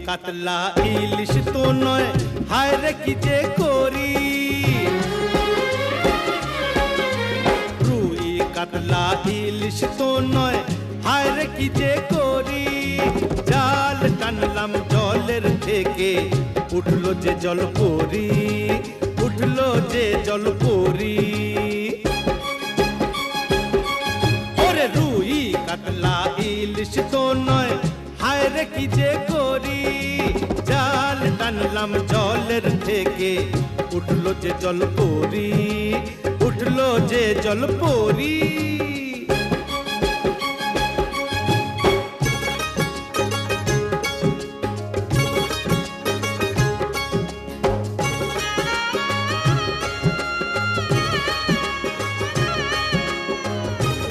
কাতলা ইলিশ তো নয়, হায় রে কি যে করি। রুই কাতলা ইলিশ তো নয়, হায় রে কি যে করি। জাল টানলাম জলের থেকে, উঠলো যে জল পরি, উঠলো যে জল পরি। ওরে রুই কাতলা ইলিশ তো নয়, হায় রে কি যে করি। জাল টানলাম জলের থেকে, উঠলো যে জল পরি, উঠলো যে জল পরি।